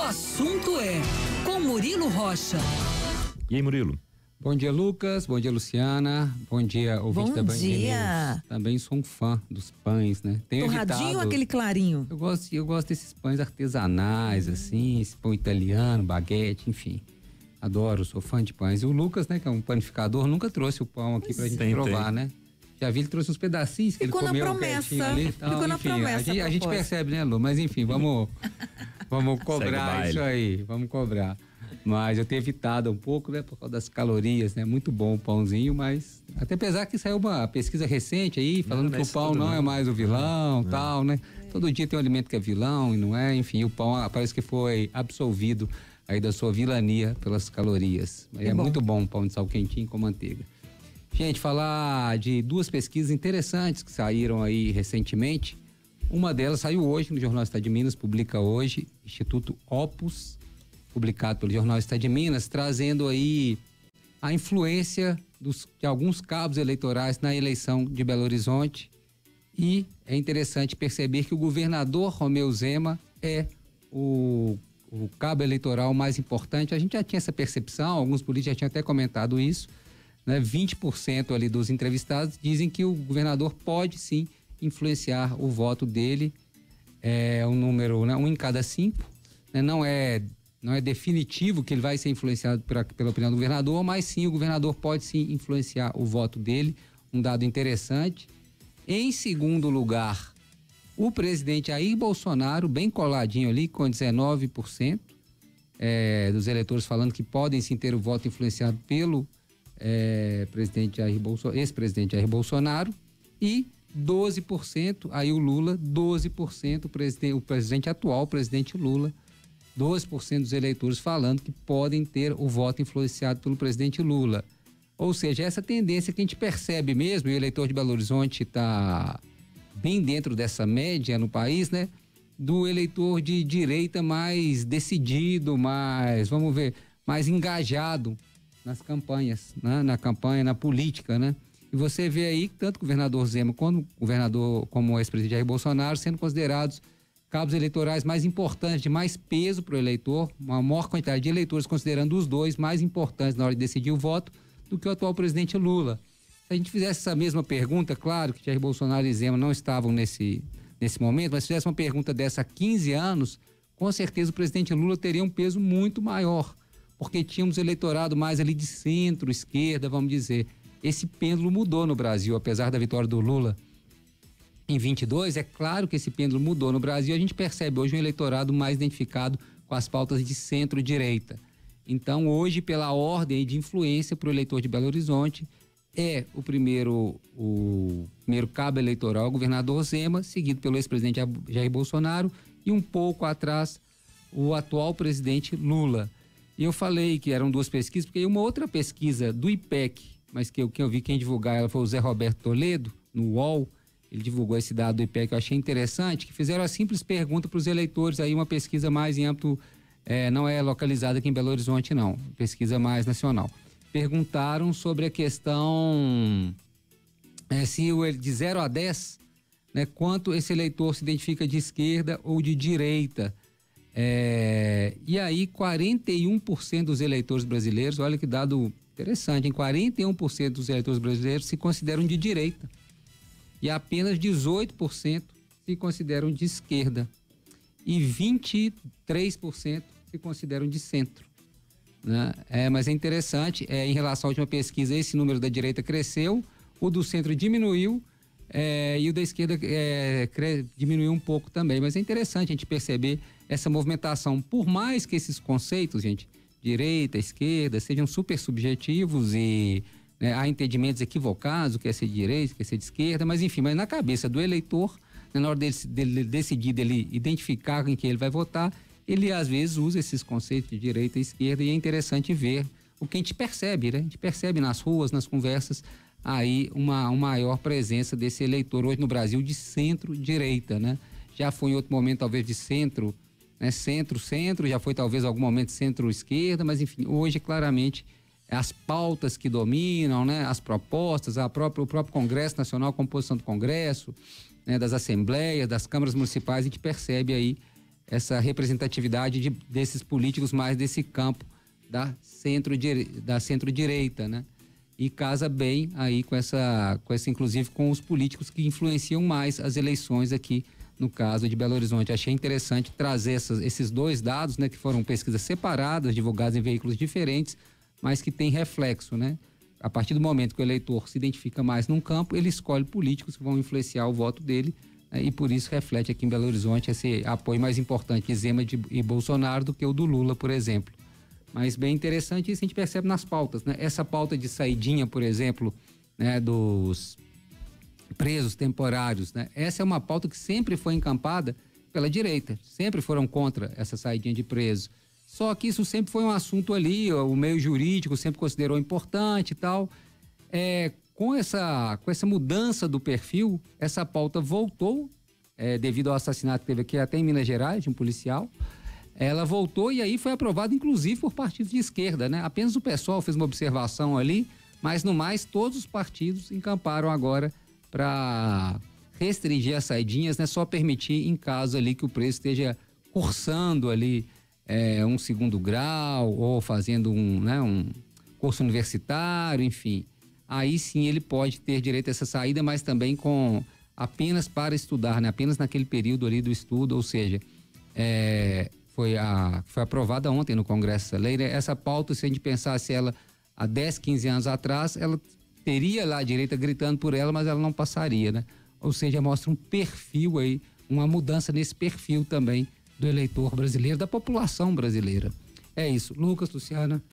assunto é com Murilo Rocha. E aí, Murilo? Bom dia, Lucas. Bom dia, Luciana. Bom dia, ouvinte da Band dia. News. Também sou um fã dos pães, né? Tenho Torradinho evitado, ou aquele clarinho? Eu gosto desses pães artesanais, assim, esse pão italiano, baguete, enfim. Adoro, sou fã de pães. E o Lucas, né, que é um panificador, nunca trouxe o pão aqui pra gente provar, né? Já vi, ele trouxe uns pedacinhos que Ficou ele comeu na promessa. Ali e tal. Ficou na enfim, promessa. a gente percebe, né, Lu? Mas enfim, vamos cobrar isso aí, vamos cobrar. Mas eu tenho evitado um pouco, né, por causa das calorias, né? Muito bom o pãozinho, mas até apesar que saiu uma pesquisa recente aí, falando que o pão não é mais o vilão, tal, né? Todo dia tem um alimento que é vilão e não é, enfim, o pão parece que foi absolvido aí da sua vilania pelas calorias. Mas é muito bom o pão de sal quentinho com manteiga. Gente, falar de duas pesquisas interessantes que saíram aí recentemente. Uma delas saiu hoje no Jornal Estado de Minas, publica hoje, Instituto Opus, publicado pelo Jornal Estado de Minas, trazendo aí a influência de alguns cabos eleitorais na eleição de Belo Horizonte. E é interessante perceber que o governador Romeu Zema é o cabo eleitoral mais importante. A gente já tinha essa percepção, alguns políticos já tinham até comentado isso, né? 20% ali dos entrevistados dizem que o governador pode sim influenciar o voto dele. É um número, né, 1 em cada 5, né? Não é definitivo que ele vai ser influenciado pela opinião do governador, mas sim, o governador pode sim influenciar o voto dele, um dado interessante. Em segundo lugar, o presidente Jair Bolsonaro, bem coladinho ali, com 19% dos eleitores falando que podem sim ter o voto influenciado pelo ex-presidente Jair Bolsonaro, e 12%, aí o Lula, 12%, o presidente atual, o presidente Lula, 12% dos eleitores falando que podem ter o voto influenciado pelo presidente Lula. Ou seja, essa tendência que a gente percebe mesmo, e o eleitor de Belo Horizonte está bem dentro dessa média no país, né? Do eleitor de direita mais decidido, mais engajado nas campanhas, né? Na campanha, na política, né? E você vê aí tanto o governador Zema como o ex-presidente Jair Bolsonaro sendo considerados cabos eleitorais mais importantes, de mais peso para o eleitor, uma maior quantidade de eleitores considerando os dois mais importantes na hora de decidir o voto do que o atual presidente Lula. Se a gente fizesse essa mesma pergunta, claro que Jair Bolsonaro e Zema não estavam nesse momento, mas se fizesse uma pergunta dessa há 15 anos, com certeza o presidente Lula teria um peso muito maior, porque tínhamos eleitorado mais ali de centro, esquerda, vamos dizer. Esse pêndulo mudou no Brasil, apesar da vitória do Lula em 22, é claro que esse pêndulo mudou no Brasil. A gente percebe hoje um eleitorado mais identificado com as pautas de centro-direita. Então, hoje, pela ordem de influência para o eleitor de Belo Horizonte, é o primeiro cabo eleitoral, o governador Zema, seguido pelo ex-presidente Jair Bolsonaro, e um pouco atrás o atual presidente Lula. E eu falei que eram duas pesquisas, porque uma outra pesquisa do IPEC, mas que eu vi quem divulgar ela foi o Zé Roberto Toledo, no UOL. Ele divulgou esse dado do IPEC que eu achei interessante, que fizeram a simples pergunta para os eleitores, aí uma pesquisa mais em âmbito, não é localizada aqui em Belo Horizonte não, pesquisa mais nacional. Perguntaram sobre a questão, se de 0 a 10, né, quanto esse eleitor se identifica de esquerda ou de direita. E aí 41% dos eleitores brasileiros, olha que dado interessante, 41% dos eleitores brasileiros se consideram de direita. E apenas 18% se consideram de esquerda. E 23% se consideram de centro. Né? Mas é interessante, em relação à última pesquisa, esse número da direita cresceu, o do centro diminuiu, e o da esquerda diminuiu um pouco também. Mas é interessante a gente perceber essa movimentação. Por mais que esses conceitos, gente, direita, esquerda, sejam super subjetivos e há entendimentos equivocados, o que é ser de direita, o que é ser de esquerda, mas enfim, mas na cabeça do eleitor, na hora dele decidir, dele identificar em quem ele vai votar, ele às vezes usa esses conceitos de direita e esquerda, e é interessante ver o que a gente percebe, né? A gente percebe nas ruas, nas conversas, aí uma maior presença desse eleitor hoje no Brasil de centro-direita, né? Já foi em outro momento talvez de centro, né? Centro, já foi talvez algum momento centro-esquerda, mas enfim, hoje claramente as pautas que dominam, né? As propostas, o próprio Congresso Nacional, a composição do Congresso, né? Das assembleias, das câmaras municipais, a gente percebe aí essa representatividade desses políticos mais desse campo da centro-direita, né? E casa bem aí com essa inclusive com os políticos que influenciam mais as eleições aqui no caso de Belo Horizonte. Achei interessante trazer esses dois dados, né, que foram pesquisas separadas, divulgadas em veículos diferentes, mas que tem reflexo, né? A partir do momento que o eleitor se identifica mais num campo, ele escolhe políticos que vão influenciar o voto dele, né, e por isso reflete aqui em Belo Horizonte esse apoio mais importante de Zema e Bolsonaro do que o do Lula, por exemplo. Mas bem interessante isso a gente percebe nas pautas, né? Essa pauta de saidinha, por exemplo, né, dos presos temporários, né? Essa é uma pauta que sempre foi encampada pela direita, sempre foram contra essa saidinha de presos. Só que isso sempre foi um assunto ali, o meio jurídico sempre considerou importante e tal. Com essa mudança do perfil, essa pauta voltou, devido ao assassinato que teve aqui até em Minas Gerais, de um policial. Ela voltou e aí foi aprovada inclusive por partidos de esquerda, né? Apenas o PSOL fez uma observação ali, mas no mais todos os partidos encamparam agora para restringir as saidinhas, né? Só permitir em caso ali que o preso esteja cursando ali um segundo grau ou fazendo um curso universitário, enfim. Aí sim ele pode ter direito a essa saída, mas também apenas para estudar, né? Apenas naquele período ali do estudo, ou seja, foi aprovada ontem no Congresso essa lei, né? Essa pauta, se a gente pensasse ela há 10, 15 anos atrás, ela teria lá a direita gritando por ela, mas ela não passaria, né? Ou seja, mostra um perfil aí, uma mudança nesse perfil também do eleitor brasileiro, da população brasileira. É isso. Lucas, Luciana.